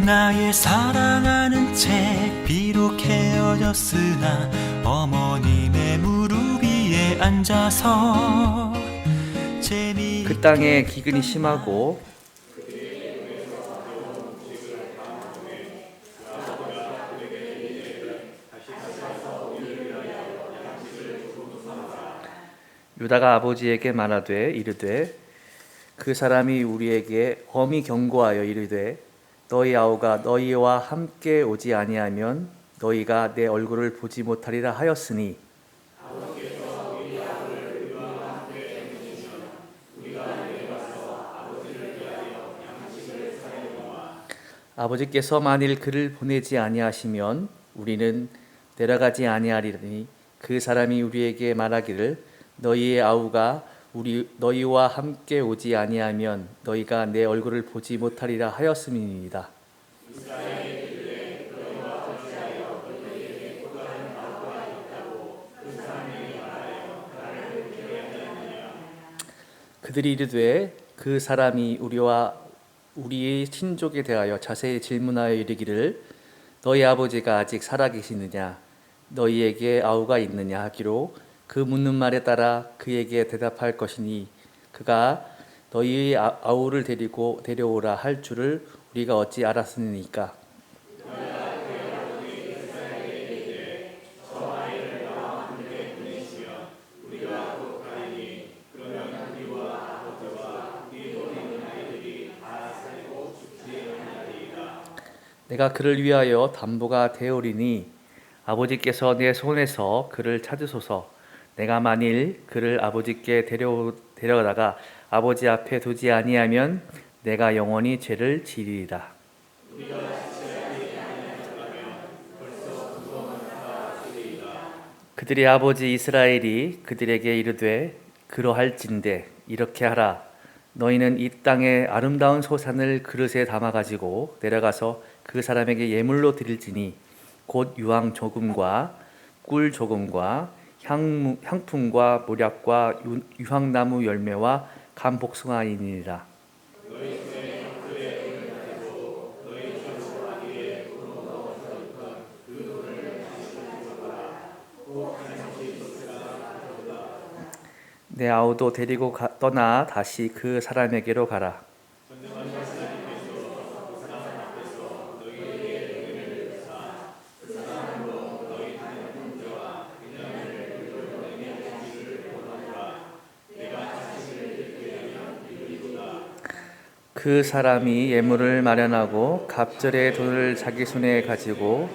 나의 사랑하는 책 비록 헤어졌으나 어머님의 무릎 위에 앉아서 그 땅에 기근이 심하고 유다가 아버지에게 말하되 이르되 그 사람이 우리에게 엄히 경고하여 이르되 너희 아우가 너희와 함께 오지 아니하면 너희가 내 얼굴을 보지 못하리라 하였으니 아버지께서 만일 그를 보내지 아니하시면 우리는 내려가지 아니하리니 그 사람이 우리에게 말하기를 너희의 아우가 너희와 함께 오지 아니하면 너희가 내 얼굴을 보지 못하리라 하였음이니이다. 그들이 이르되 그 사람이 우리의 친족에 대하여 자세히 질문하여 이르기를 너희 아버지가 아직 살아계시느냐 너희에게 아우가 있느냐 하기로 그 묻는 말에 따라 그에게 대답할 것이니 그가 너희의 아우를 데려오라 할 줄을 우리가 어찌 알았으니까. 내가 그를 위하여 담보가 되오리니 아버지께서 내 손에서 그를 찾으소서. 내가 만일 그를 아버지께 데려다가 아버지 앞에 두지 아니하면 내가 영원히 죄를 지리이다. 그들의 아버지 이스라엘이 그들에게 이르되 그러할진대 이렇게 하라. 너희는 이 땅의 아름다운 소산을 그릇에 담아 가지고 내려가서 그 사람에게 예물로 드릴지니 곧 유황 조금과 꿀 조금과 향품과 모략과 유황나무 열매와 감 복숭아이니라. 내 아우도 데리고 떠나 다시 그 사람에게로 가라. 그 사람이 예물을 마련하고 갑절의 돈을 자기 손에 가지고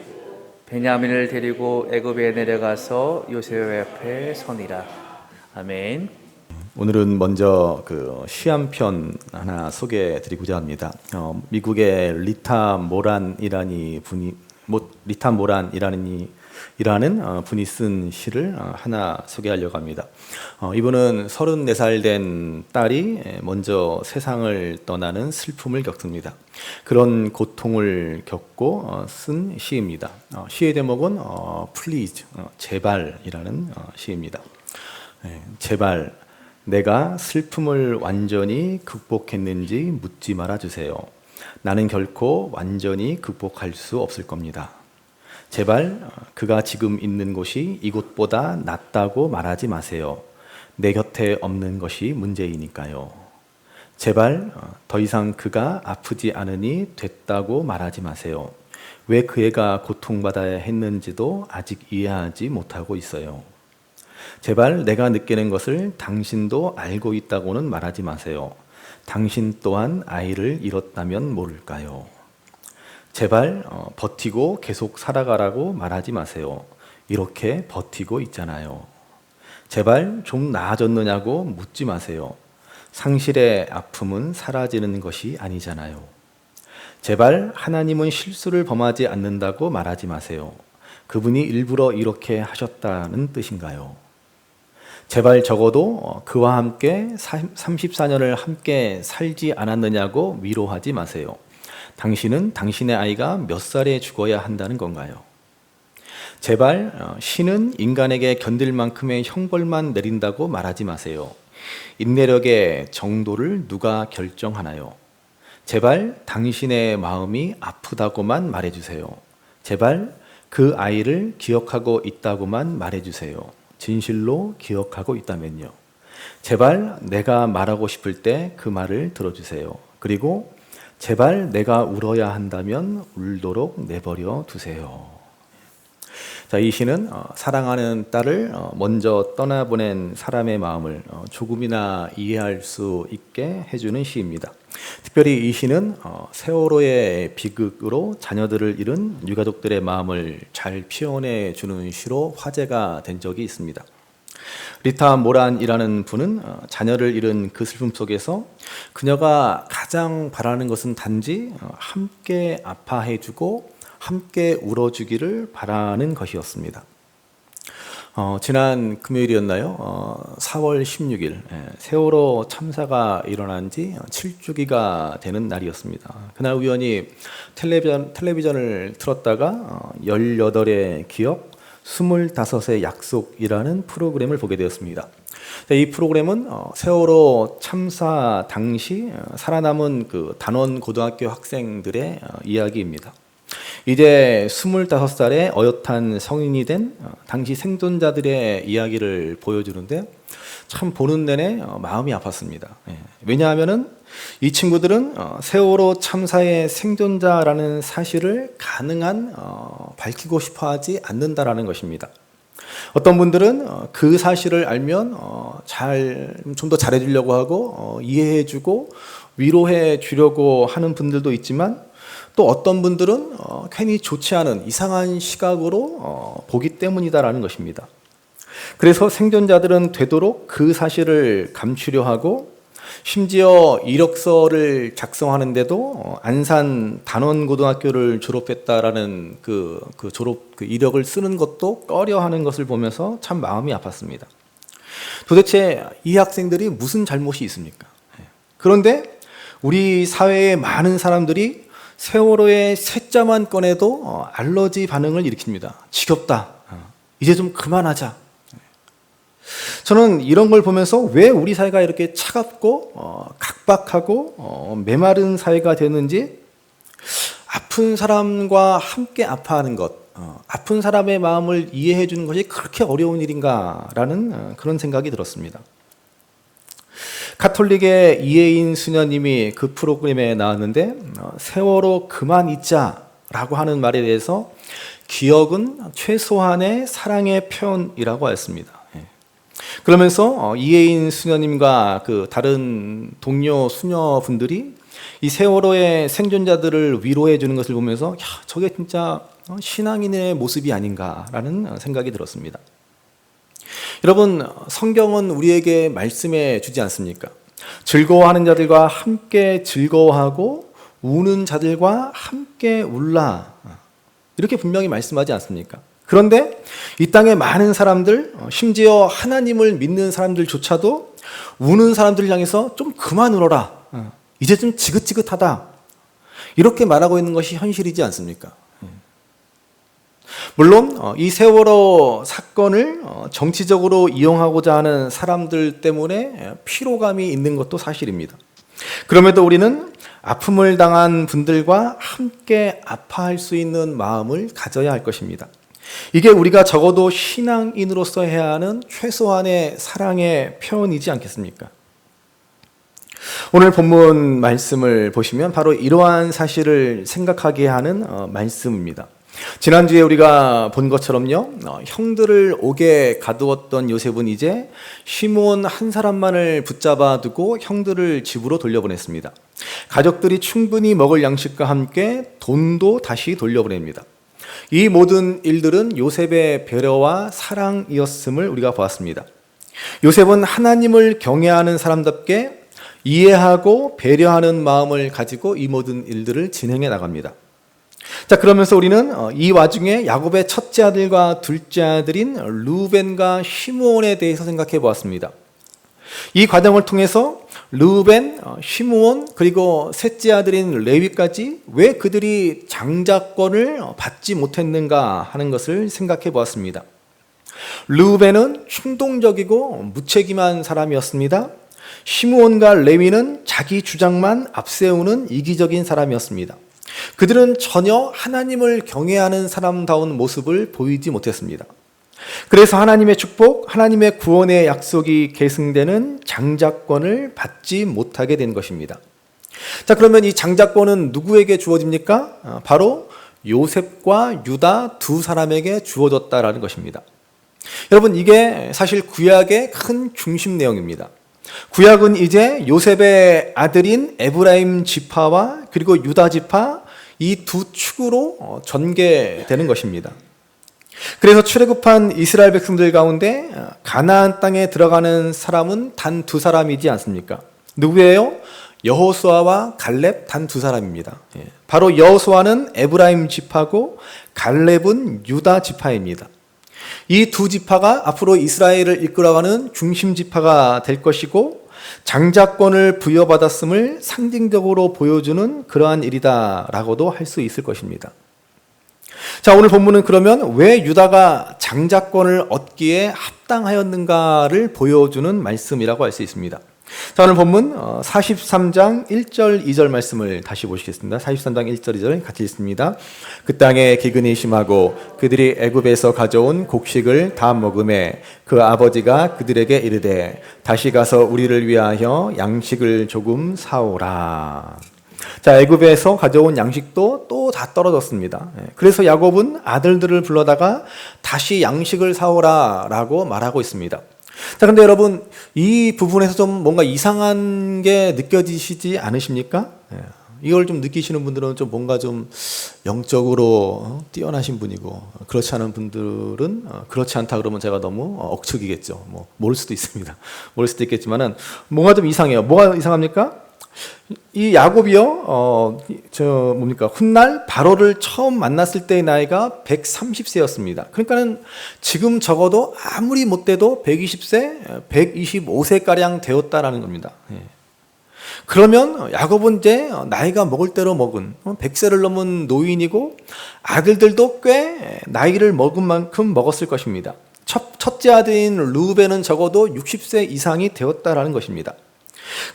베냐민을 데리고 애굽에 내려가서 요셉 앞에 서니라. 아멘. 오늘은 먼저 그 시 한 편 하나 소개해드리고자 합니다. 미국의 리타 모란이라는 분이 쓴 시를 하나 소개하려고 합니다. 이분은 34살 된 딸이 먼저 세상을 떠나는 슬픔을 겪습니다. 그런 고통을 겪고 쓴 시입니다. 시의 제목은 Please, 제발이라는 시입니다. 제발 내가 슬픔을 완전히 극복했는지 묻지 말아주세요. 나는 결코 완전히 극복할 수 없을 겁니다. 제발 그가 지금 있는 곳이 이곳보다 낫다고 말하지 마세요. 내 곁에 없는 것이 문제이니까요. 제발 더 이상 그가 아프지 않으니 됐다고 말하지 마세요. 왜 그 애가 고통받아야 했는지도 아직 이해하지 못하고 있어요. 제발 내가 느끼는 것을 당신도 알고 있다고는 말하지 마세요. 당신 또한 아이를 잃었다면 모를까요? 제발 버티고 계속 살아가라고 말하지 마세요. 이렇게 버티고 있잖아요. 제발 좀 나아졌느냐고 묻지 마세요. 상실의 아픔은 사라지는 것이 아니잖아요. 제발 하나님은 실수를 범하지 않는다고 말하지 마세요. 그분이 일부러 이렇게 하셨다는 뜻인가요? 제발 적어도 그와 함께 34년을 함께 살지 않았느냐고 위로하지 마세요. 당신은 당신의 아이가 몇 살에 죽어야 한다는 건가요? 제발 신은 인간에게 견딜 만큼의 형벌만 내린다고 말하지 마세요. 인내력의 정도를 누가 결정하나요? 제발 당신의 마음이 아프다고만 말해주세요. 제발 그 아이를 기억하고 있다고만 말해주세요. 진실로 기억하고 있다면요. 제발 내가 말하고 싶을 때 그 말을 들어주세요. 그리고 제발 내가 울어야 한다면 울도록 내버려 두세요. 자, 이 시는 사랑하는 딸을 먼저 떠나보낸 사람의 마음을 조금이나 이해할 수 있게 해주는 시입니다. 특별히 이 시는 세월호의 비극으로 자녀들을 잃은 유가족들의 마음을 잘 표현해 주는 시로 화제가 된 적이 있습니다. 리타 모란이라는 분은 자녀를 잃은 그 슬픔 속에서 그녀가 가장 바라는 것은 단지 함께 아파해주고 함께 울어주기를 바라는 것이었습니다. 지난 금요일이었나요? 4월 16일 세월호 참사가 일어난 지 7주기가 되는 날이었습니다. 그날 우연히 텔레비전을 틀었다가 18의 기억, 25의 약속이라는 프로그램을 보게 되었습니다. 이 프로그램은 세월호 참사 당시 살아남은 그 단원 고등학교 학생들의 이야기입니다. 이제 25살의 어엿한 성인이 된 당시 생존자들의 이야기를 보여주는데 참 보는 내내 마음이 아팠습니다. 왜냐하면은 이 친구들은 세월호 참사의 생존자라는 사실을 가능한 밝히고 싶어하지 않는다라는 것입니다. 어떤 분들은 그 사실을 알면 좀 더 잘해주려고 하고 이해해주고 위로해 주려고 하는 분들도 있지만 또 어떤 분들은 괜히 좋지 않은 이상한 시각으로 보기 때문이다라는 것입니다. 그래서 생존자들은 되도록 그 사실을 감추려 하고 심지어 이력서를 작성하는데도 안산 단원고등학교를 졸업했다라는 그 이력을 쓰는 것도 꺼려하는 것을 보면서 참 마음이 아팠습니다. 도대체 이 학생들이 무슨 잘못이 있습니까? 그런데 우리 사회의 많은 사람들이 세월호의 셋자만 꺼내도 알러지 반응을 일으킵니다. 지겹다. 이제 좀 그만하자. 저는 이런 걸 보면서 왜 우리 사회가 이렇게 차갑고 각박하고 메마른 사회가 되는지, 아픈 사람과 함께 아파하는 것, 아픈 사람의 마음을 이해해 주는 것이 그렇게 어려운 일인가라는 그런 생각이 들었습니다. 가톨릭의 이혜인 수녀님이 그 프로그램에 나왔는데 세월호 그만 잊자라고 하는 말에 대해서 기억은 최소한의 사랑의 표현이라고 했습니다. 그러면서 이혜인 수녀님과 그 다른 동료 수녀분들이 이 세월호의 생존자들을 위로해 주는 것을 보면서 야, 저게 진짜 신앙인의 모습이 아닌가라는 생각이 들었습니다. 여러분, 성경은 우리에게 말씀해 주지 않습니까? 즐거워하는 자들과 함께 즐거워하고 우는 자들과 함께 울라, 이렇게 분명히 말씀하지 않습니까? 그런데 이 땅의 많은 사람들, 심지어 하나님을 믿는 사람들조차도 우는 사람들을 향해서 좀 그만 울어라, 이제 좀 지긋지긋하다, 이렇게 말하고 있는 것이 현실이지 않습니까? 물론 이 세월호 사건을 정치적으로 이용하고자 하는 사람들 때문에 피로감이 있는 것도 사실입니다. 그럼에도 우리는 아픔을 당한 분들과 함께 아파할 수 있는 마음을 가져야 할 것입니다. 이게 우리가 적어도 신앙인으로서 해야 하는 최소한의 사랑의 표현이지 않겠습니까? 오늘 본문 말씀을 보시면 바로 이러한 사실을 생각하게 하는 말씀입니다. 지난주에 우리가 본 것처럼요, 형들을 옥에 가두었던 요셉은 이제 시므온 한 사람만을 붙잡아 두고 형들을 집으로 돌려보냈습니다. 가족들이 충분히 먹을 양식과 함께 돈도 다시 돌려보냅니다. 이 모든 일들은 요셉의 배려와 사랑이었음을 우리가 보았습니다. 요셉은 하나님을 경외하는 사람답게 이해하고 배려하는 마음을 가지고 이 모든 일들을 진행해 나갑니다. 자, 그러면서 우리는 이 와중에 야곱의 첫째 아들과 둘째 아들인 르우벤과 시므온에 대해서 생각해 보았습니다. 이 과정을 통해서 르우벤, 시므온, 그리고 셋째 아들인 레위까지 왜 그들이 장자권을 받지 못했는가 하는 것을 생각해 보았습니다. 르우벤은 충동적이고 무책임한 사람이었습니다. 시므온과 레위는 자기 주장만 앞세우는 이기적인 사람이었습니다. 그들은 전혀 하나님을 경외하는 사람다운 모습을 보이지 못했습니다. 그래서 하나님의 축복, 하나님의 구원의 약속이 계승되는 장자권을 받지 못하게 된 것입니다. 자, 그러면 이 장자권은 누구에게 주어집니까? 바로 요셉과 유다 두 사람에게 주어졌다라는 것입니다. 여러분, 이게 사실 구약의 큰 중심 내용입니다. 구약은 이제 요셉의 아들인 에브라임 지파와 그리고 유다 지파 이 두 축으로 전개되는 것입니다. 그래서 출애굽한 이스라엘 백성들 가운데 가나안 땅에 들어가는 사람은 단 두 사람이지 않습니까? 누구예요? 여호수아와 갈렙 단 두 사람입니다. 바로 여호수아는 에브라임 지파고 갈렙은 유다 지파입니다. 이 두 지파가 앞으로 이스라엘을 이끌어가는 중심 지파가 될 것이고 장자권을 부여받았음을 상징적으로 보여주는 그러한 일이다라고도 할 수 있을 것입니다. 자, 오늘 본문은 그러면 왜 유다가 장자권을 얻기에 합당하였는가를 보여주는 말씀이라고 할 수 있습니다. 자, 오늘 본문 43장 1절 2절 말씀을 다시 보시겠습니다. 43장 1절 2절 같이 읽습니다. 그 땅에 기근이 심하고 그들이 애굽에서 가져온 곡식을 다 먹음에 그 아버지가 그들에게 이르되 다시 가서 우리를 위하여 양식을 조금 사오라. 자, 애굽에서 가져온 양식도 또 다 떨어졌습니다. 그래서 야곱은 아들들을 불러다가 다시 양식을 사오라라고 말하고 있습니다. 자, 근데 여러분, 이 부분에서 좀 뭔가 이상한 게 느껴지시지 않으십니까? 이걸 좀 느끼시는 분들은 좀 뭔가 좀 영적으로 뛰어나신 분이고, 그렇지 않은 분들은 그렇지 않다 그러면 제가 너무 억측이겠죠. 뭐 모를 수도 있습니다. 모를 수도 있겠지만은 뭔가 좀 이상해요. 뭐가 이상합니까? 이 야곱이요, 훗날 바로를 처음 만났을 때의 나이가 130세였습니다. 그러니까는 지금 적어도 아무리 못돼도 120세, 125세가량 되었다라는 겁니다. 그러면 야곱은 이제 나이가 먹을 대로 먹은 100세를 넘은 노인이고 아들들도 꽤 나이를 먹은 만큼 먹었을 것입니다. 첫째 아들인 루벤은 적어도 60세 이상이 되었다라는 것입니다.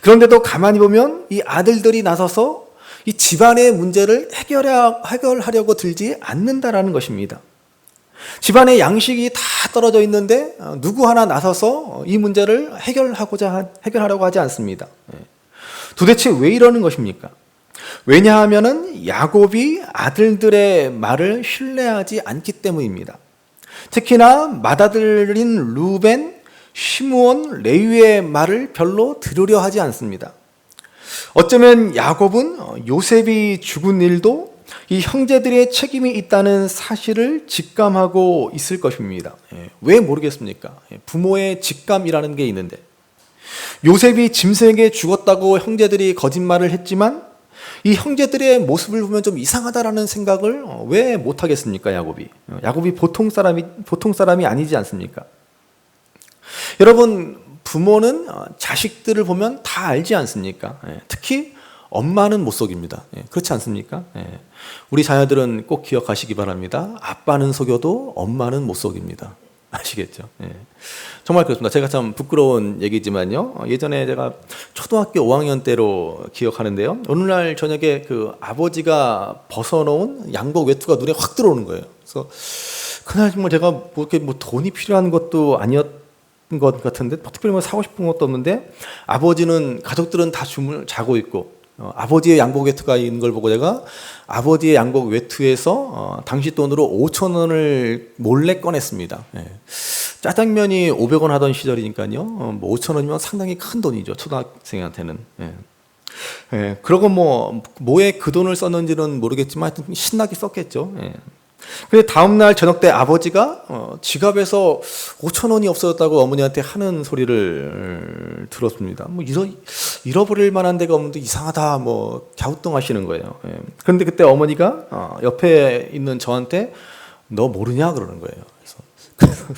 그런데도 가만히 보면 이 아들들이 나서서 이 집안의 문제를 해결하려고 들지 않는다라는 것입니다. 집안의 양식이 다 떨어져 있는데 누구 하나 나서서 이 문제를 해결하려고 하지 않습니다. 도대체 왜 이러는 것입니까? 왜냐하면은 야곱이 아들들의 말을 신뢰하지 않기 때문입니다. 특히나 맏아들인 루벤, 시므온, 레위의 말을 별로 들으려 하지 않습니다. 어쩌면 야곱은 요셉이 죽은 일도 이 형제들의 책임이 있다는 사실을 직감하고 있을 것입니다. 왜 모르겠습니까? 부모의 직감이라는 게 있는데 요셉이 짐승에게 죽었다고 형제들이 거짓말을 했지만 이 형제들의 모습을 보면 좀 이상하다라는 생각을 왜 못하겠습니까? 야곱이 보통 사람이 아니지 않습니까? 여러분, 부모는 자식들을 보면 다 알지 않습니까? 특히 엄마는 못 속입니다. 그렇지 않습니까? 우리 자녀들은 꼭 기억하시기 바랍니다. 아빠는 속여도 엄마는 못 속입니다. 아시겠죠? 정말 그렇습니다. 제가 참 부끄러운 얘기지만요. 예전에 제가 초등학교 5학년 때로 기억하는데요. 어느 날 저녁에 그 아버지가 벗어놓은 양복 외투가 눈에 확 들어오는 거예요. 그래서 그날 정말 제가 뭐 이렇게 돈이 필요한 것도 아니었던 것 같은데 특별히 뭐 사고 싶은 것도 없는데 아버지는 가족들은 다 자고 있고 아버지의 양복 외투가 있는 걸 보고 제가 아버지의 양복 외투에서 당시 돈으로 5,000원을 몰래 꺼냈습니다. 짜장면이 500원 하던 시절이니까요. 뭐 5,000원이면 상당히 큰 돈이죠. 초등학생한테는. 그러고 뭐에 그 돈을 썼는지는 모르겠지만 하여튼 신나게 썼겠죠. 근데 다음날 저녁 때 아버지가 지갑에서 5,000원이 없어졌다고 어머니한테 하는 소리를 들었습니다. 뭐 잃어버릴 만한 데가 없는데 이상하다 뭐 갸우뚱하시는 거예요. 그런데 그때 어머니가 옆에 있는 저한테 너 모르냐 그러는 거예요. 그래서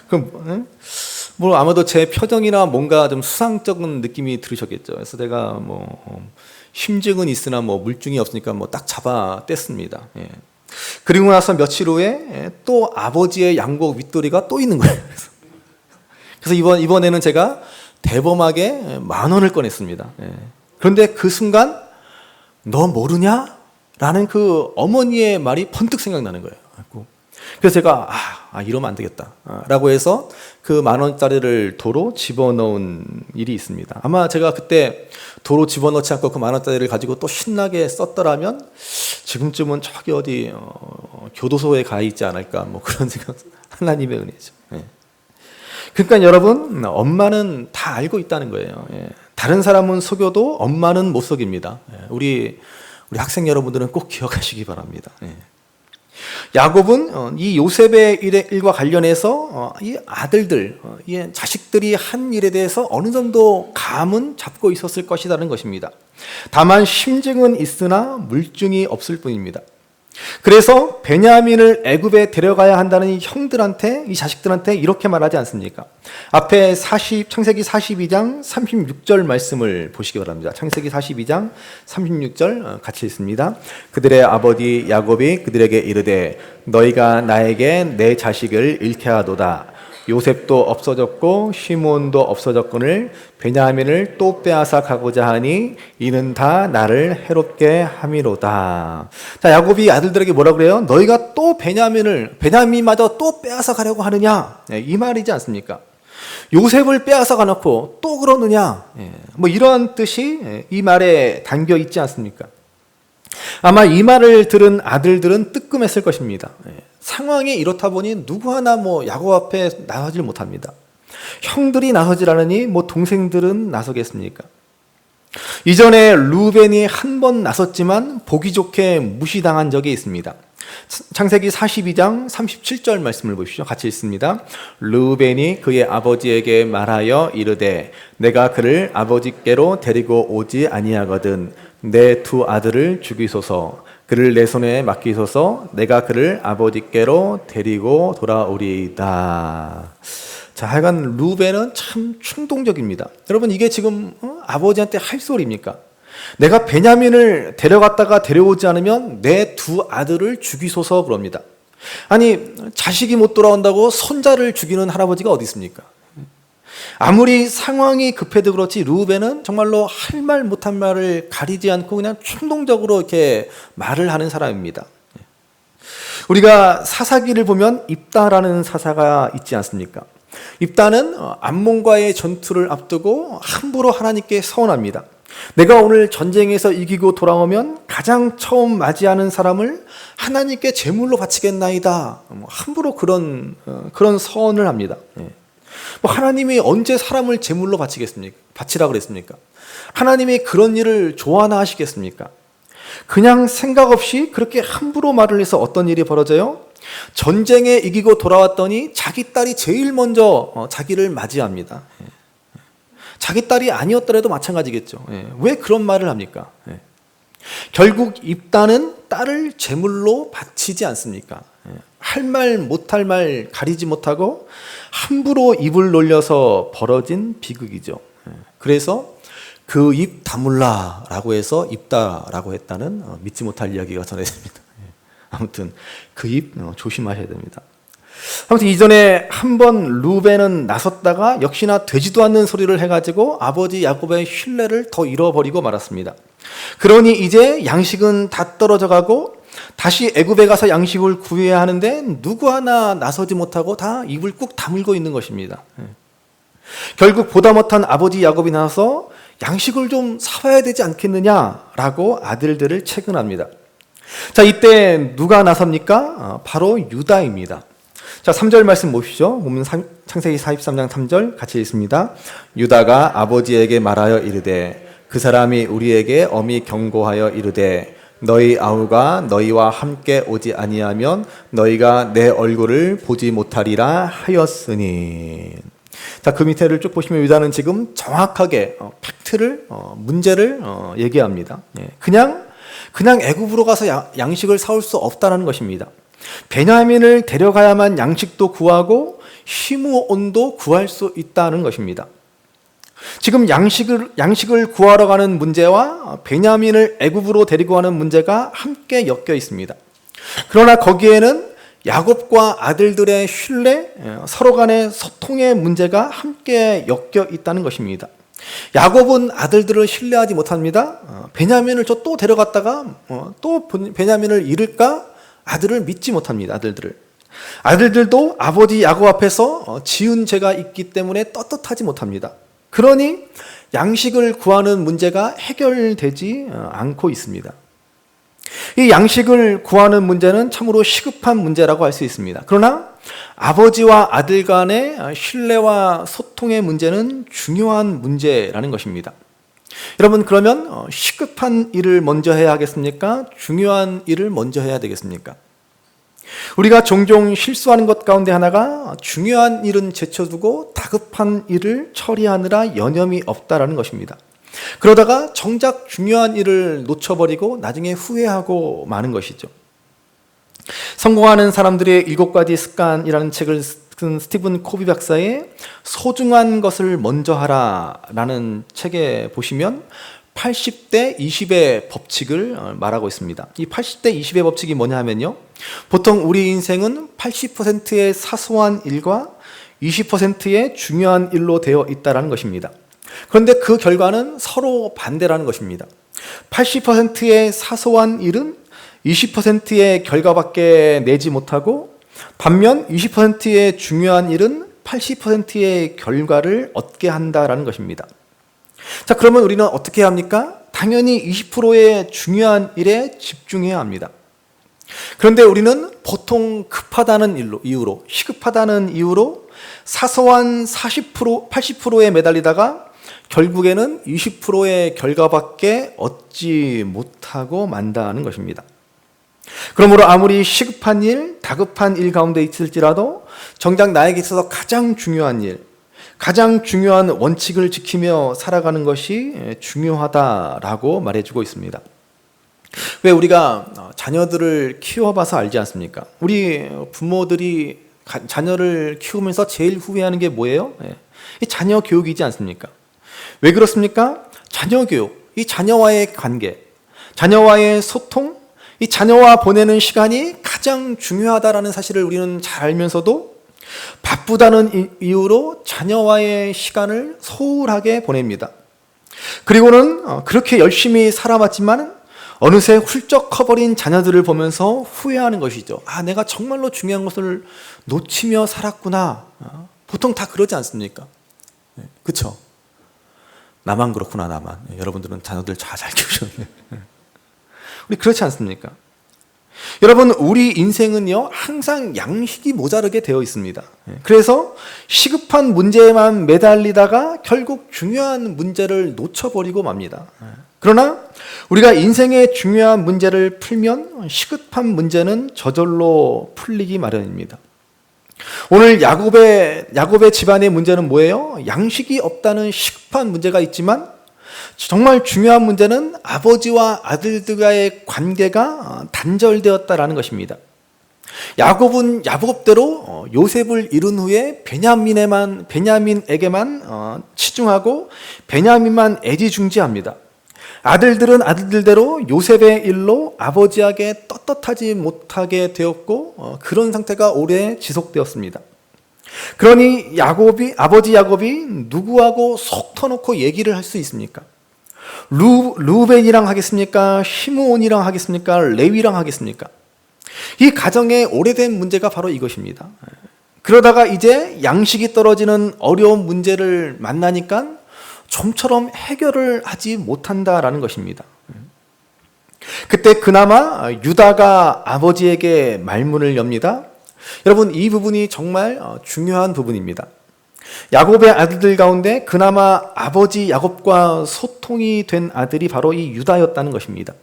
그럼 뭐 아마도 제 표정이나 뭔가 좀 수상적인 느낌이 들으셨겠죠. 그래서 제가 뭐 심증은 있으나 뭐 물증이 없으니까 뭐 딱 잡아 뗐습니다. 그리고 나서 며칠 후에 또 아버지의 양복 윗도리가 또 있는 거예요. 그래서 이번에는 제가 대범하게 10,000원을 꺼냈습니다. 그런데 그 순간 너 모르냐? 라는 그 어머니의 말이 번뜩 생각나는 거예요. 그래서 제가 이러면 안 되겠다 라고 해서 그 10,000원짜리를 도로 집어넣은 일이 있습니다. 아마 제가 그때 도로 집어넣지 않고 그 10,000원짜리를 가지고 또 신나게 썼더라면 지금쯤은 저기 어디 교도소에 가 있지 않을까, 뭐 그런 생각. 하나님의 은혜죠. 그러니까 여러분, 엄마는 다 알고 있다는 거예요. 다른 사람은 속여도 엄마는 못 속입니다. 우리 학생 여러분들은 꼭 기억하시기 바랍니다. 야곱은 이 요셉의 일과 관련해서 이 아들들, 이 자식들이 한 일에 대해서 어느 정도 감은 잡고 있었을 것이라는 것입니다. 다만 심증은 있으나 물증이 없을 뿐입니다. 그래서 베냐민을 애굽에 데려가야 한다는 이 형들한테, 이 자식들한테 이렇게 말하지 않습니까? 앞에 창세기 42장 36절 말씀을 보시기 바랍니다. 창세기 42장 36절 같이 읽습니다. 그들의 아버지 야곱이 그들에게 이르되 너희가 나에게 내 자식을 잃게 하도다. 요셉도 없어졌고 시몬도 없어졌거늘 베냐민을 또 빼앗아 가고자 하니 이는 다 나를 해롭게 함이로다. 자, 야곱이 아들들에게 뭐라 그래요? 너희가 또 베냐민마저 또 빼앗아 가려고 하느냐? 이 말이지 않습니까? 요셉을 빼앗아 가놓고 또 그러느냐? 뭐 이런 뜻이 이 말에 담겨 있지 않습니까? 아마 이 말을 들은 아들들은 뜨끔했을 것입니다. 상황이 이렇다 보니 누구 하나 야곱 앞에 나서질 못합니다. 형들이 나서질 않으니 동생들은 나서겠습니까? 이전에 루벤이 한 번 나섰지만 보기 좋게 무시당한 적이 있습니다. 창세기 42장 37절 말씀을 보십시오. 같이 읽습니다. 루벤이 그의 아버지에게 말하여 이르되 내가 그를 아버지께로 데리고 오지 아니하거든 내 두 아들을 죽이소서 그를 내 손에 맡기소서 내가 그를 아버지께로 데리고 돌아오리이다. 자, 하여간 루벤은 참 충동적입니다. 여러분, 이게 지금 아버지한테 할 소리입니까? 내가 베냐민을 데려갔다가 데려오지 않으면 내 두 아들을 죽이소서 그럽니다. 아니, 자식이 못 돌아온다고 손자를 죽이는 할아버지가 어디 있습니까? 아무리 상황이 급해도 그렇지 루벤은 정말로 할 말 못한 말을 가리지 않고 그냥 충동적으로 이렇게 말을 하는 사람입니다. 우리가 사사기를 보면 입다라는 사사가 있지 않습니까? 입다는 암몬과의 전투를 앞두고 함부로 하나님께 서원합니다. 내가 오늘 전쟁에서 이기고 돌아오면 가장 처음 맞이하는 사람을 하나님께 제물로 바치겠나이다. 함부로 그런 서원을 합니다. 하나님이 언제 사람을 제물로 바치라 그랬습니까? 하나님이 그런 일을 좋아나 하시겠습니까? 그냥 생각 없이 그렇게 함부로 말을 해서 어떤 일이 벌어져요? 전쟁에 이기고 돌아왔더니 자기 딸이 제일 먼저 자기를 맞이합니다. 자기 딸이 아니었더라도 마찬가지겠죠. 왜 그런 말을 합니까? 결국 입다는 딸을 제물로 바치지 않습니까? 할 말 못할 말 가리지 못하고 함부로 입을 놀려서 벌어진 비극이죠. 그래서 그 입 다물라라고 해서 입다라고 했다는 믿지 못할 이야기가 전해집니다. 아무튼 그 입 조심하셔야 됩니다. 아무튼 이전에 한번 루벤은 나섰다가 역시나 되지도 않는 소리를 해가지고 아버지 야곱의 신뢰를 더 잃어버리고 말았습니다. 그러니 이제 양식은 다 떨어져가고 다시 애굽에 가서 양식을 구해야 하는데 누구 하나 나서지 못하고 다 입을 꾹 다물고 있는 것입니다. 결국 보다 못한 아버지 야곱이 나와서 양식을 좀 사와야 되지 않겠느냐라고 아들들을 채근합니다. 자, 이때 누가 나섭니까? 바로 유다입니다. 자, 3절 말씀 보시죠. 보면 창세기 43장 3절 같이 읽습니다. 유다가 아버지에게 말하여 이르되 그 사람이 우리에게 엄히 경고하여 이르되 너희 아우가 너희와 함께 오지 아니하면 너희가 내 얼굴을 보지 못하리라 하였으니. 자, 그 밑에를 쭉 보시면 유다는 지금 정확하게 팩트를 문제를 얘기합니다. 그냥 애굽으로 가서 양식을 사올 수 없다는 것입니다. 베냐민을 데려가야만 양식도 구하고 시므온도 구할 수 있다는 것입니다. 지금 양식을 구하러 가는 문제와 베냐민을 애굽으로 데리고 가는 문제가 함께 엮여 있습니다. 그러나 거기에는 야곱과 아들들의 신뢰, 서로 간의 소통의 문제가 함께 엮여 있다는 것입니다. 야곱은 아들들을 신뢰하지 못합니다. 베냐민을 저 또 데려갔다가 또 베냐민을 잃을까? 아들을 믿지 못합니다. 아들들도 아버지 야곱 앞에서 지은 죄가 있기 때문에 떳떳하지 못합니다. 그러니 양식을 구하는 문제가 해결되지 않고 있습니다. 이 양식을 구하는 문제는 참으로 시급한 문제라고 할 수 있습니다. 그러나 아버지와 아들 간의 신뢰와 소통의 문제는 중요한 문제라는 것입니다. 여러분, 그러면 시급한 일을 먼저 해야 하겠습니까? 중요한 일을 먼저 해야 되겠습니까? 우리가 종종 실수하는 것 가운데 하나가 중요한 일은 제쳐두고 다급한 일을 처리하느라 여념이 없다라는 것입니다. 그러다가 정작 중요한 일을 놓쳐버리고 나중에 후회하고 마는 것이죠. 성공하는 사람들의 7가지 습관이라는 책을 쓴 스티븐 코비 박사의 소중한 것을 먼저 하라라는 책에 보시면 80대 20의 법칙을 말하고 있습니다. 이 80대 20의 법칙이 뭐냐 하면요, 보통 우리 인생은 80%의 사소한 일과 20%의 중요한 일로 되어 있다는 것입니다. 그런데 그 결과는 서로 반대라는 것입니다. 80%의 사소한 일은 20%의 결과밖에 내지 못하고, 반면 20%의 중요한 일은 80%의 결과를 얻게 한다라는 것입니다. 자, 그러면 우리는 어떻게 해야 합니까? 당연히 20%의 중요한 일에 집중해야 합니다. 그런데 우리는 보통 시급하다는 이유로 사소한 80%에 매달리다가 결국에는 20%의 결과밖에 얻지 못하고 만다는 것입니다. 그러므로 아무리 시급한 일, 다급한 일 가운데 있을지라도 정작 나에게 있어서 가장 중요한 일, 가장 중요한 원칙을 지키며 살아가는 것이 중요하다라고 말해주고 있습니다. 왜 우리가 자녀들을 키워봐서 알지 않습니까? 우리 부모들이 자녀를 키우면서 제일 후회하는 게 뭐예요? 이 자녀 교육이지 않습니까? 왜 그렇습니까? 자녀 교육, 이 자녀와의 관계, 자녀와의 소통, 이 자녀와 보내는 시간이 가장 중요하다라는 사실을 우리는 잘 알면서도 바쁘다는 이유로 자녀와의 시간을 소홀하게 보냅니다. 그리고는 그렇게 열심히 살아왔지만 어느새 훌쩍 커버린 자녀들을 보면서 후회하는 것이죠. 아, 내가 정말로 중요한 것을 놓치며 살았구나. 보통 다 그러지 않습니까? 그렇죠? 나만 그렇구나, 나만. 여러분들은 자녀들 잘 키우셨네. 우리 그렇지 않습니까? 여러분, 우리 인생은요, 항상 양식이 모자르게 되어 있습니다. 그래서 시급한 문제에만 매달리다가 결국 중요한 문제를 놓쳐버리고 맙니다. 그러나 우리가 인생의 중요한 문제를 풀면 시급한 문제는 저절로 풀리기 마련입니다. 오늘 야곱의 집안의 문제는 뭐예요? 양식이 없다는 시급한 문제가 있지만 정말 중요한 문제는 아버지와 아들들과의 관계가 단절되었다라는 것입니다. 야곱은 야곱대로 요셉을 잃은 후에 베냐민에게만 치중하고 베냐민만 애지중지합니다. 아들들은 아들들대로 요셉의 일로 아버지에게 떳떳하지 못하게 되었고 그런 상태가 오래 지속되었습니다. 그러니 아버지 야곱이 누구하고 속 터놓고 얘기를 할 수 있습니까? 루벤이랑 하겠습니까? 시므온이랑 하겠습니까? 레위랑 하겠습니까? 이 가정의 오래된 문제가 바로 이것입니다. 그러다가 이제 양식이 떨어지는 어려운 문제를 만나니까 좀처럼 해결을 하지 못한다라는 것입니다. 그때 그나마 유다가 아버지에게 말문을 엽니다. 여러분, 이 부분이 정말 중요한 부분입니다. 야곱의 아들들 가운데 그나마 아버지 야곱과 소통이 된 아들이 바로 이 유다였다는 것입니다.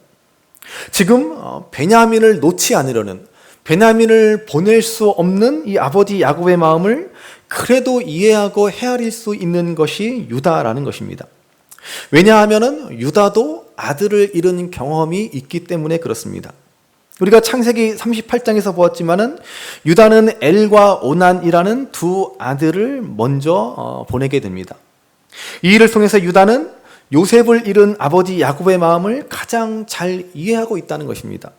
지금 베냐민을 놓지 않으려는, 베냐민을 보낼 수 없는 이 아버지 야곱의 마음을 그래도 이해하고 헤아릴 수 있는 것이 유다라는 것입니다. 왜냐하면 유다도 아들을 잃은 경험이 있기 때문에 그렇습니다. 우리가 창세기 38장에서 보았지만은 유다는 엘과 오난이라는 두 아들을 먼저 보내게 됩니다. 이 일을 통해서 유다는 요셉을 잃은 아버지 야곱의 마음을 가장 잘 이해하고 있다는 것입니다.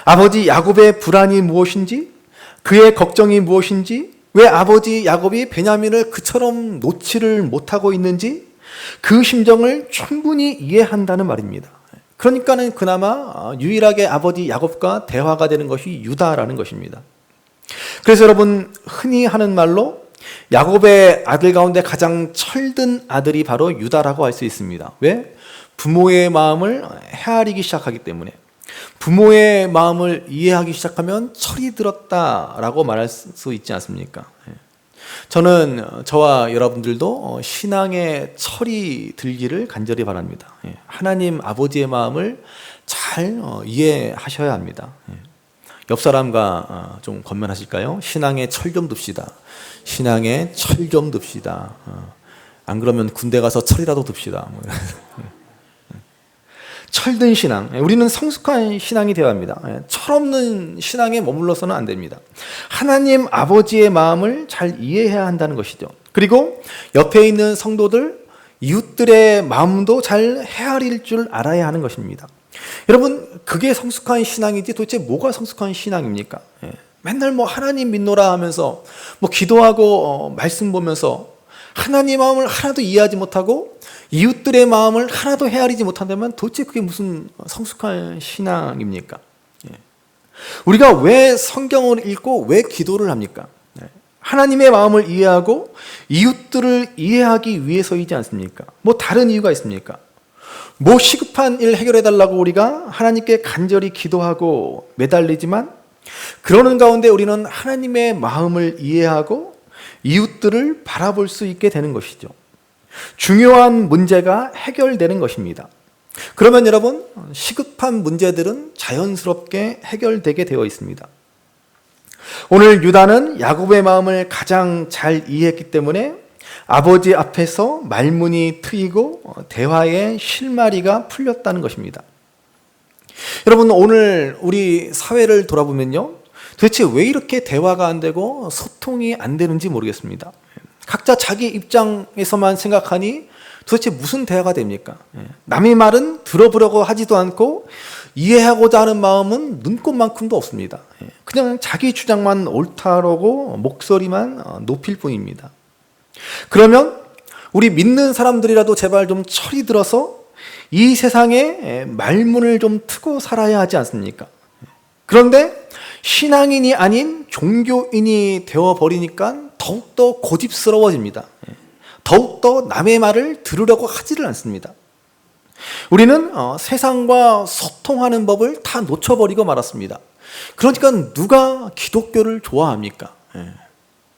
아버지 야곱의 불안이 무엇인지, 그의 걱정이 무엇인지, 왜 아버지 야곱이 베냐민을 그처럼 놓지를 못하고 있는지 그 심정을 충분히 이해한다는 말입니다. 그러니까는 그나마 유일하게 아버지 야곱과 대화가 되는 것이 유다라는 것입니다. 그래서 여러분, 흔히 하는 말로 야곱의 아들 가운데 가장 철든 아들이 바로 유다라고 할 수 있습니다. 왜? 부모의 마음을 헤아리기 시작하기 때문에. 부모의 마음을 이해하기 시작하면 철이 들었다라고 말할 수 있지 않습니까? 저는 저와 여러분들도 신앙의 철이 들기를 간절히 바랍니다. 하나님 아버지의 마음을 잘 이해하셔야 합니다. 옆 사람과 좀 권면하실까요? 신앙의 철 좀 듭시다. 신앙의 철 좀 듭시다. 안 그러면 군대 가서 철이라도 듭시다. 철든 신앙, 우리는 성숙한 신앙이 되어야 합니다. 철없는 신앙에 머물러서는 안 됩니다. 하나님 아버지의 마음을 잘 이해해야 한다는 것이죠. 그리고 옆에 있는 성도들, 이웃들의 마음도 잘 헤아릴 줄 알아야 하는 것입니다. 여러분, 그게 성숙한 신앙이지 도대체 뭐가 성숙한 신앙입니까? 맨날 뭐 하나님 믿노라 하면서 뭐 기도하고 말씀 보면서 하나님 마음을 하나도 이해하지 못하고 이웃들의 마음을 하나도 헤아리지 못한다면 도대체 그게 무슨 성숙한 신앙입니까? 우리가 왜 성경을 읽고 왜 기도를 합니까? 하나님의 마음을 이해하고 이웃들을 이해하기 위해서이지 않습니까? 뭐 다른 이유가 있습니까? 뭐 시급한 일 해결해 달라고 우리가 하나님께 간절히 기도하고 매달리지만 그러는 가운데 우리는 하나님의 마음을 이해하고 이웃들을 바라볼 수 있게 되는 것이죠. 중요한 문제가 해결되는 것입니다. 그러면 여러분, 시급한 문제들은 자연스럽게 해결되게 되어 있습니다. 오늘 유다는 야곱의 마음을 가장 잘 이해했기 때문에 아버지 앞에서 말문이 트이고 대화의 실마리가 풀렸다는 것입니다. 여러분, 오늘 우리 사회를 돌아보면요, 도대체 왜 이렇게 대화가 안 되고 소통이 안 되는지 모르겠습니다. 각자 자기 입장에서만 생각하니 도대체 무슨 대화가 됩니까? 남의 말은 들어보려고 하지도 않고 이해하고자 하는 마음은 눈꼽만큼도 없습니다. 그냥 자기 주장만 옳다라고 목소리만 높일 뿐입니다. 그러면 우리 믿는 사람들이라도 제발 좀 철이 들어서 이 세상에 말문을 좀 트고 살아야 하지 않습니까? 그런데 신앙인이 아닌 종교인이 되어버리니까 더욱더 고집스러워집니다. 더욱더 남의 말을 들으려고 하지를 않습니다. 우리는 세상과 소통하는 법을 다 놓쳐버리고 말았습니다. 그러니까 누가 기독교를 좋아합니까?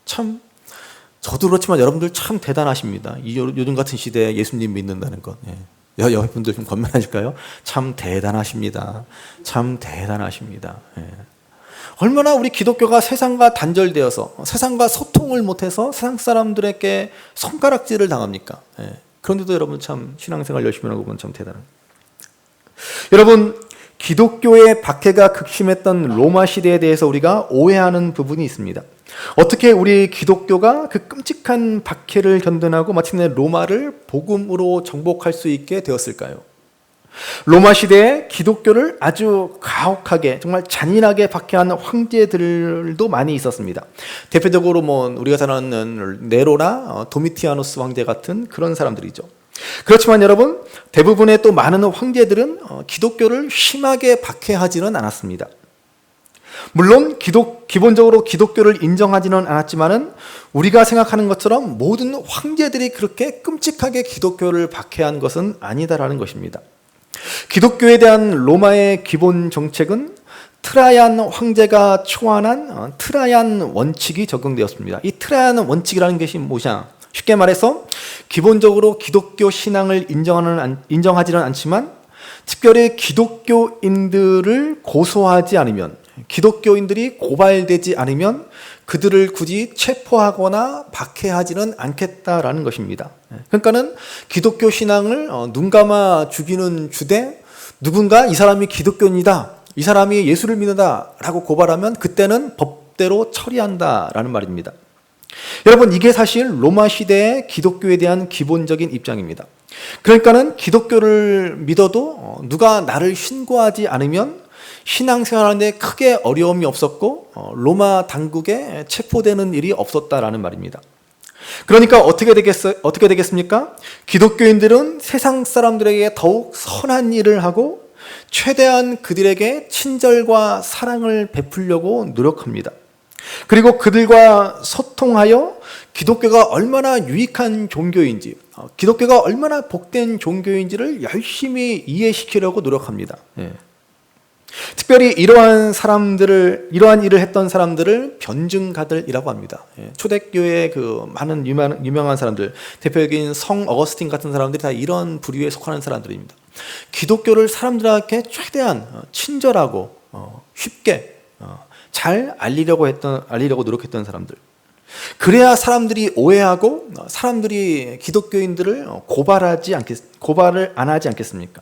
참, 저도 그렇지만 여러분들 참 대단하십니다. 요즘 같은 시대에 예수님 믿는다는 것. 여러분들 좀 권면하실까요? 참 대단하십니다. 참 대단하십니다. 얼마나 우리 기독교가 세상과 단절되어서 세상과 소통을 못해서 세상 사람들에게 손가락질을 당합니까? 그런데도 여러분 참 신앙생활 열심히 하고 보면 참 대단합니다. 여러분, 기독교의 박해가 극심했던 로마 시대에 대해서 우리가 오해하는 부분이 있습니다. 어떻게 우리 기독교가 그 끔찍한 박해를 견뎌내고 마침내 로마를 복음으로 정복할 수 있게 되었을까요? 로마 시대에 기독교를 아주 가혹하게 정말 잔인하게 박해한 황제들도 많이 있었습니다. 대표적으로 우리가 잘 아는 네로나 도미티아누스 황제 같은 그런 사람들이죠. 그렇지만 여러분, 대부분의 또 많은 황제들은 기독교를 심하게 박해하지는 않았습니다. 물론 기본적으로 기독교를 인정하지는 않았지만은 우리가 생각하는 것처럼 모든 황제들이 그렇게 끔찍하게 기독교를 박해한 것은 아니다라는 것입니다. 기독교에 대한 로마의 기본 정책은 트라얀 황제가 초안한 트라얀 원칙이 적용되었습니다. 이 트라얀 원칙이라는 것이 뭐냐? 쉽게 말해서 기본적으로 기독교 신앙을 인정하지는 않지만 특별히 기독교인들을 고소하지 않으면, 기독교인들이 고발되지 않으면 그들을 굳이 체포하거나 박해하지는 않겠다라는 것입니다. 그러니까는 기독교 신앙을 눈 감아 죽이는 주되 누군가 이 사람이 기독교인이다, 이 사람이 예수를 믿는다라고 고발하면 그때는 법대로 처리한다라는 말입니다. 여러분, 이게 사실 로마 시대의 기독교에 대한 기본적인 입장입니다. 그러니까는 기독교를 믿어도 누가 나를 신고하지 않으면 신앙생활하는데 크게 어려움이 없었고 로마 당국에 체포되는 일이 없었다라는 말입니다. 그러니까 어떻게 되겠습니까? 기독교인들은 세상 사람들에게 더욱 선한 일을 하고 최대한 그들에게 친절과 사랑을 베풀려고 노력합니다. 그리고 그들과 소통하여 기독교가 얼마나 유익한 종교인지, 기독교가 얼마나 복된 종교인지를 열심히 이해시키려고 노력합니다. 특별히 이러한 일을 했던 사람들을 변증가들이라고 합니다. 초대교회의 그 많은 유명한 사람들, 대표적인 성 어거스틴 같은 사람들이 다 이런 부류에 속하는 사람들입니다. 기독교를 사람들에게 최대한 친절하고 쉽게 잘 알리려고 노력했던 사람들. 그래야 사람들이 오해하고 사람들이 기독교인들을 고발을 안 하지 않겠습니까?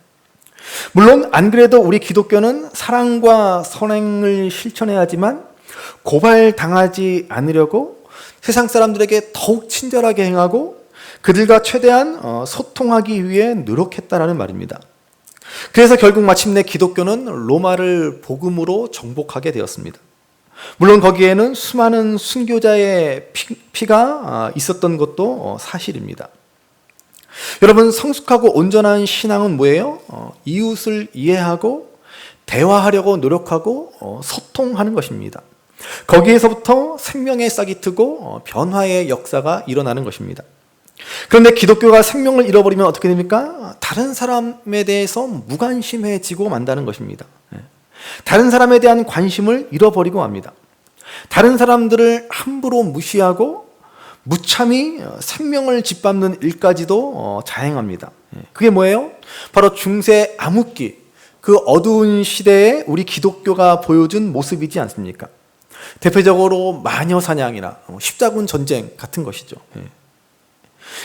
물론 안 그래도 우리 기독교는 사랑과 선행을 실천해야 하지만 고발당하지 않으려고 세상 사람들에게 더욱 친절하게 행하고 그들과 최대한 소통하기 위해 노력했다라는 말입니다. 그래서 결국 마침내 기독교는 로마를 복음으로 정복하게 되었습니다. 물론 거기에는 수많은 순교자의 피가 있었던 것도 사실입니다. 여러분, 성숙하고 온전한 신앙은 뭐예요? 이웃을 이해하고 대화하려고 노력하고 소통하는 것입니다. 거기에서부터 생명의 싹이 트고 변화의 역사가 일어나는 것입니다. 그런데 기독교가 생명을 잃어버리면 어떻게 됩니까? 다른 사람에 대해서 무관심해지고 만다는 것입니다. 다른 사람에 대한 관심을 잃어버리고 맙니다. 다른 사람들을 함부로 무시하고 무참히 생명을 짓밟는 일까지도 자행합니다. 그게 뭐예요? 바로 중세 암흑기, 그 어두운 시대에 우리 기독교가 보여준 모습이지 않습니까? 대표적으로 마녀 사냥이나 십자군 전쟁 같은 것이죠.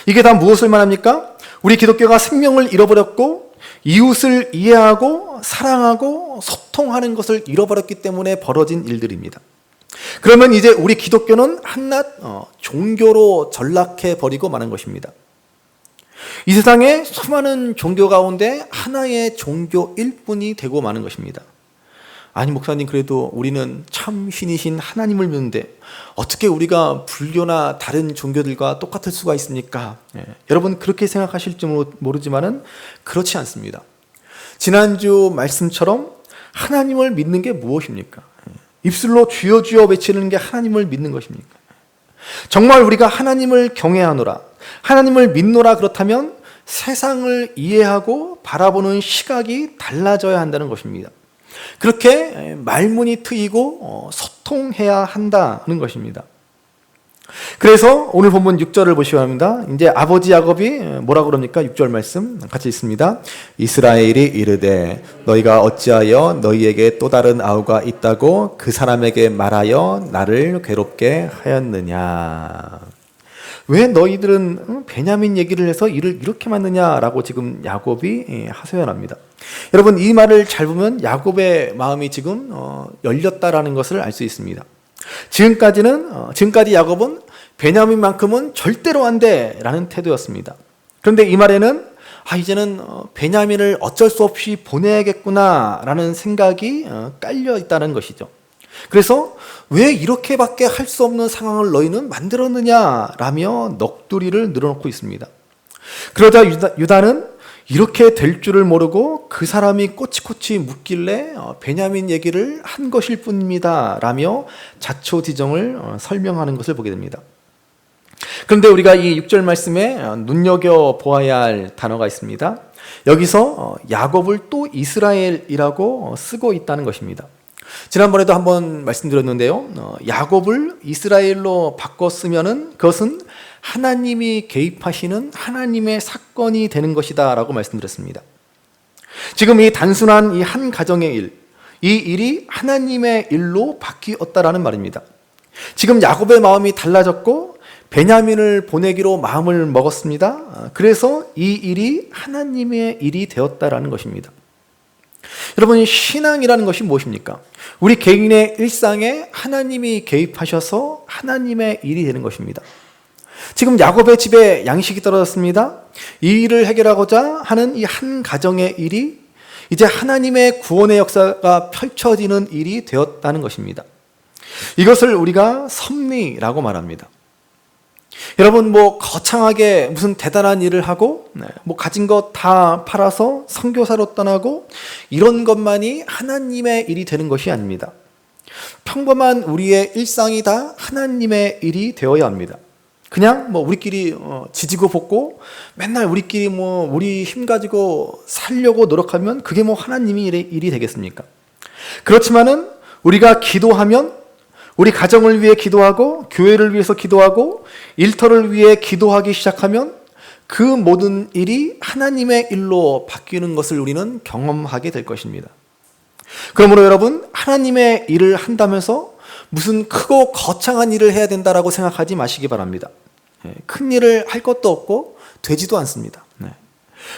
이게 다 무엇을 말합니까? 우리 기독교가 생명을 잃어버렸고 이웃을 이해하고 사랑하고 소통하는 것을 잃어버렸기 때문에 벌어진 일들입니다. 그러면 이제 우리 기독교는 한낱 종교로 전락해 버리고 마는 것입니다. 이 세상에 수많은 종교 가운데 하나의 종교일 뿐이 되고 마는 것입니다. 아니 목사님, 그래도 우리는 참 신이신 하나님을 믿는데 어떻게 우리가 불교나 다른 종교들과 똑같을 수가 있습니까? 여러분 그렇게 생각하실지 모르지만은 그렇지 않습니다. 지난주 말씀처럼 하나님을 믿는 게 무엇입니까? 입술로 주여 주여 외치는 게 하나님을 믿는 것입니까? 정말 우리가 하나님을 경외하노라, 하나님을 믿노라 그렇다면 세상을 이해하고 바라보는 시각이 달라져야 한다는 것입니다. 그렇게 말문이 트이고 소통해야 한다는 것입니다. 그래서 오늘 본문 6절을 보시기 바랍니다. 이제 아버지 야곱이 뭐라 그럽니까? 6절 말씀 같이 읽습니다. 이스라엘이 이르되 너희가 어찌하여 너희에게 또 다른 아우가 있다고 그 사람에게 말하여 나를 괴롭게 하였느냐. 왜 너희들은 베냐민 얘기를 해서 일을 이렇게 만드냐라고 지금 야곱이 하소연합니다. 여러분 이 말을 잘 보면 야곱의 마음이 지금 열렸다라는 것을 알 수 있습니다. 지금까지 야곱은 베냐민만큼은 절대로 안 돼라는 태도였습니다. 그런데 이 말에는 이제는 베냐민을 어쩔 수 없이 보내야겠구나라는 생각이 깔려 있다는 것이죠. 그래서 왜 이렇게밖에 할 수 없는 상황을 너희는 만들었느냐라며 넋두리를 늘어놓고 있습니다. 그러자 유다는 이렇게 될 줄을 모르고 그 사람이 꼬치꼬치 묻길래 베냐민 얘기를 한 것일 뿐입니다 라며 자초지정을 설명하는 것을 보게 됩니다. 그런데 우리가 이 6절 말씀에 눈여겨보아야 할 단어가 있습니다. 여기서 야곱을 또 이스라엘이라고 쓰고 있다는 것입니다. 지난번에도 한번 말씀드렸는데요, 야곱을 이스라엘로 바꿨으면은 그것은 하나님이 개입하시는 하나님의 사건이 되는 것이다 라고 말씀드렸습니다. 지금 이 단순한 이 한 가정의 일, 이 일이 하나님의 일로 바뀌었다라는 말입니다. 지금 야곱의 마음이 달라졌고 베냐민을 보내기로 마음을 먹었습니다. 그래서 이 일이 하나님의 일이 되었다라는 것입니다. 여러분, 신앙이라는 것이 무엇입니까? 우리 개인의 일상에 하나님이 개입하셔서 하나님의 일이 되는 것입니다. 지금 야곱의 집에 양식이 떨어졌습니다. 이 일을 해결하고자 하는 이 한 가정의 일이 이제 하나님의 구원의 역사가 펼쳐지는 일이 되었다는 것입니다. 이것을 우리가 섭리라고 말합니다. 여러분, 거창하게 무슨 대단한 일을 하고 가진 것 다 팔아서 선교사로 떠나고 이런 것만이 하나님의 일이 되는 것이 아닙니다. 평범한 우리의 일상이 다 하나님의 일이 되어야 합니다. 그냥 우리끼리 지지고 볶고 맨날 우리끼리 우리 힘 가지고 살려고 노력하면 그게 하나님의 일이 되겠습니까? 그렇지만은 우리가 기도하면 우리 가정을 위해 기도하고 교회를 위해서 기도하고 일터를 위해 기도하기 시작하면 그 모든 일이 하나님의 일로 바뀌는 것을 우리는 경험하게 될 것입니다. 그러므로 여러분, 하나님의 일을 한다면서 무슨 크고 거창한 일을 해야 된다라고 생각하지 마시기 바랍니다. 큰 일을 할 것도 없고 되지도 않습니다.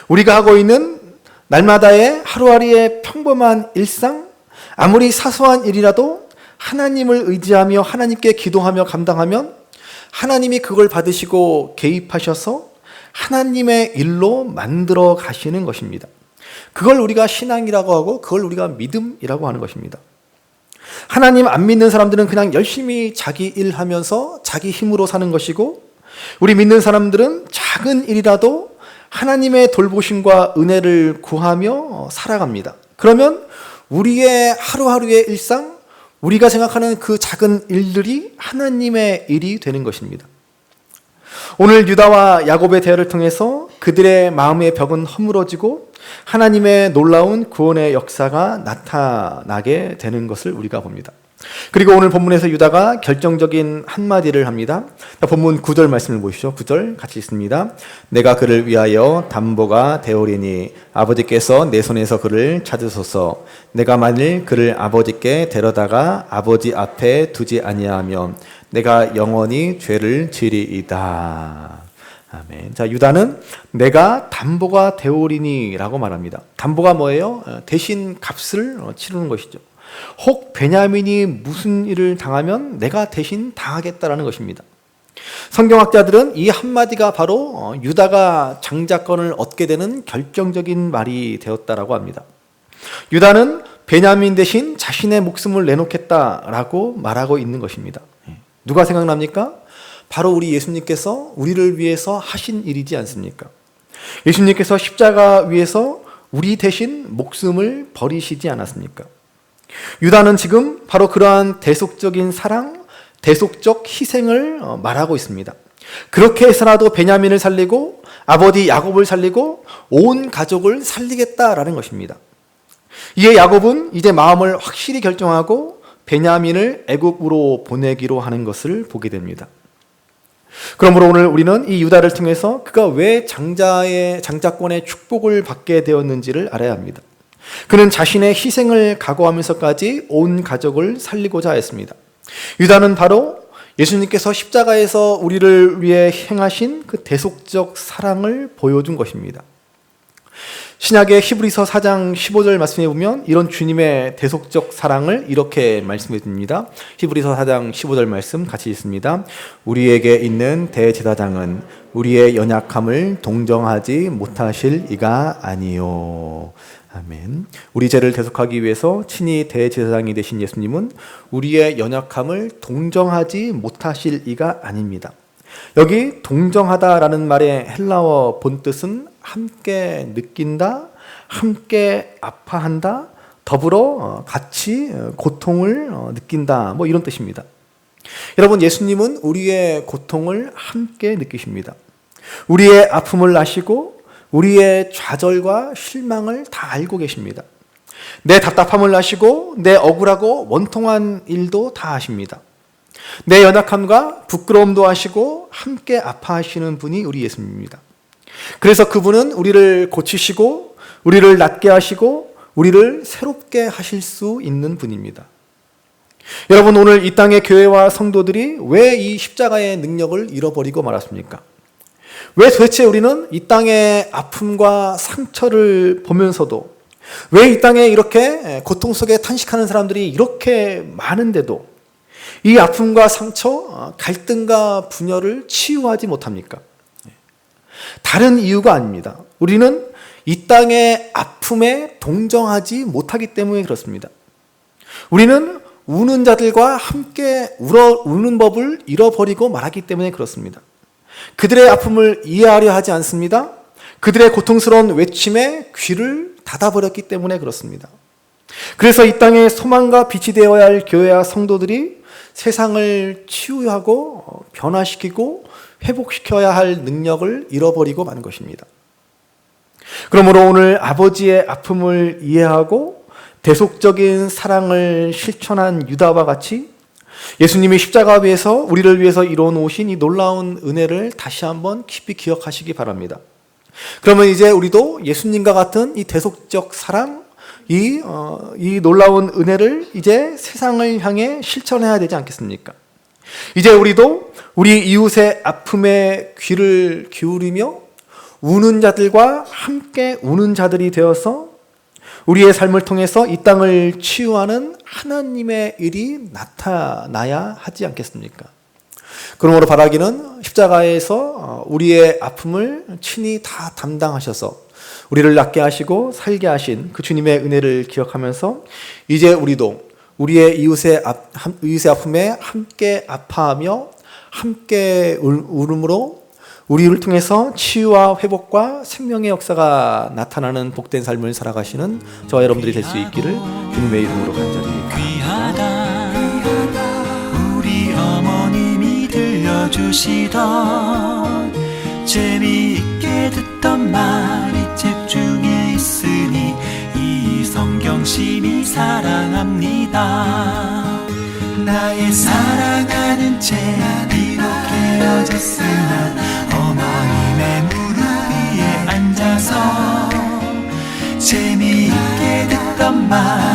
우리가 하고 있는 날마다의 하루하루의 평범한 일상, 아무리 사소한 일이라도 하나님을 의지하며 하나님께 기도하며 감당하면 하나님이 그걸 받으시고 개입하셔서 하나님의 일로 만들어 가시는 것입니다. 그걸 우리가 신앙이라고 하고 그걸 우리가 믿음이라고 하는 것입니다. 하나님 안 믿는 사람들은 그냥 열심히 자기 일하면서 자기 힘으로 사는 것이고, 우리 믿는 사람들은 작은 일이라도 하나님의 돌보심과 은혜를 구하며 살아갑니다. 그러면 우리의 하루하루의 일상, 우리가 생각하는 그 작은 일들이 하나님의 일이 되는 것입니다. 오늘 유다와 야곱의 대화를 통해서 그들의 마음의 벽은 허물어지고 하나님의 놀라운 구원의 역사가 나타나게 되는 것을 우리가 봅니다. 그리고 오늘 본문에서 유다가 결정적인 한마디를 합니다. 본문 9절 말씀을 보시죠. 9절 같이 읽습니다. 내가 그를 위하여 담보가 되오리니 아버지께서 내 손에서 그를 찾으소서. 내가 만일 그를 아버지께 데려다가 아버지 앞에 두지 아니하면 내가 영원히 죄를 지리이다. 아멘. 자, 유다는 내가 담보가 되오리니라고 말합니다. 담보가 뭐예요? 대신 값을 치르는 것이죠. 혹 베냐민이 무슨 일을 당하면 내가 대신 당하겠다라는 것입니다. 성경학자들은 이 한마디가 바로 유다가 장자권을 얻게 되는 결정적인 말이 되었다라고 합니다. 유다는 베냐민 대신 자신의 목숨을 내놓겠다라고 말하고 있는 것입니다. 누가 생각납니까? 바로 우리 예수님께서 우리를 위해서 하신 일이지 않습니까? 예수님께서 십자가 위에서 우리 대신 목숨을 버리시지 않았습니까? 유다는 지금 바로 그러한 대속적인 사랑, 대속적 희생을 말하고 있습니다. 그렇게 해서라도 베냐민을 살리고 아버지 야곱을 살리고 온 가족을 살리겠다라는 것입니다. 이에 야곱은 이제 마음을 확실히 결정하고 베냐민을 애굽으로 보내기로 하는 것을 보게 됩니다. 그러므로 오늘 우리는 이 유다를 통해서 그가 왜 장자권의 축복을 받게 되었는지를 알아야 합니다. 그는 자신의 희생을 각오하면서까지 온 가족을 살리고자 했습니다. 유다는 바로 예수님께서 십자가에서 우리를 위해 행하신 그 대속적 사랑을 보여준 것입니다. 신약의 히브리서 4장 15절 말씀에 보면 이런 주님의 대속적 사랑을 이렇게 말씀해 줍니다. 히브리서 4장 15절 말씀 같이 읽습니다. 우리에게 있는 대제사장은 우리의 연약함을 동정하지 못하실 이가 아니요. 아멘. 우리 죄를 대속하기 위해서 친히 대제사장이 되신 예수님은 우리의 연약함을 동정하지 못하실 이가 아닙니다. 여기 동정하다라는 말의 헬라어 본뜻은 함께 느낀다, 함께 아파한다, 더불어 같이 고통을 느낀다, 이런 뜻입니다. 여러분, 예수님은 우리의 고통을 함께 느끼십니다. 우리의 아픔을 아시고 우리의 좌절과 실망을 다 알고 계십니다. 내 답답함을 아시고 내 억울하고 원통한 일도 다 아십니다. 내 연약함과 부끄러움도 아시고 함께 아파하시는 분이 우리 예수님입니다. 그래서 그분은 우리를 고치시고 우리를 낫게 하시고 우리를 새롭게 하실 수 있는 분입니다. 여러분, 오늘 이 땅의 교회와 성도들이 왜 이 십자가의 능력을 잃어버리고 말았습니까? 왜 도대체 우리는 이 땅의 아픔과 상처를 보면서도, 왜 이 땅에 이렇게 고통 속에 탄식하는 사람들이 이렇게 많은데도 이 아픔과 상처, 갈등과 분열을 치유하지 못합니까? 다른 이유가 아닙니다. 우리는 이 땅의 아픔에 동정하지 못하기 때문에 그렇습니다. 우리는 우는 자들과 함께 우는 법을 잃어버리고 말았기 때문에 그렇습니다. 그들의 아픔을 이해하려 하지 않습니다. 그들의 고통스러운 외침에 귀를 닫아버렸기 때문에 그렇습니다. 그래서 이 땅에 소망과 빛이 되어야 할 교회와 성도들이 세상을 치유하고 변화시키고 회복시켜야 할 능력을 잃어버리고 마는 것입니다. 그러므로 오늘 아버지의 아픔을 이해하고 대속적인 사랑을 실천한 유다와 같이 예수님이 십자가 위에서 우리를 위해서 이루어놓으신 이 놀라운 은혜를 다시 한번 깊이 기억하시기 바랍니다. 그러면 이제 우리도 예수님과 같은 이 대속적 사랑, 이 놀라운 은혜를 이제 세상을 향해 실천해야 되지 않겠습니까? 이제 우리도 우리 이웃의 아픔에 귀를 기울이며 우는 자들과 함께 우는 자들이 되어서 우리의 삶을 통해서 이 땅을 치유하는 하나님의 일이 나타나야 하지 않겠습니까? 그러므로 바라기는 십자가에서 우리의 아픔을 친히 다 담당하셔서 우리를 낫게 하시고 살게 하신 그 주님의 은혜를 기억하면서 이제 우리도 우리의 이웃의 아픔에 함께 아파하며 함께 울음으로 우리를 통해서 치유와 회복과 생명의 역사가 나타나는 복된 삶을 살아가시는 저와 여러분들이 될 수 있기를 주님의 이름으로 간절히 귀하다 우리 어머님이 들려주시던 재미있게 듣던 말이 책 중에 있으니 이 성경심이 사랑합니다. 나의 사랑하는 책 비록 헤어졌으나 어머님의 무릎 위에 앉아서 재미있게 듣던 말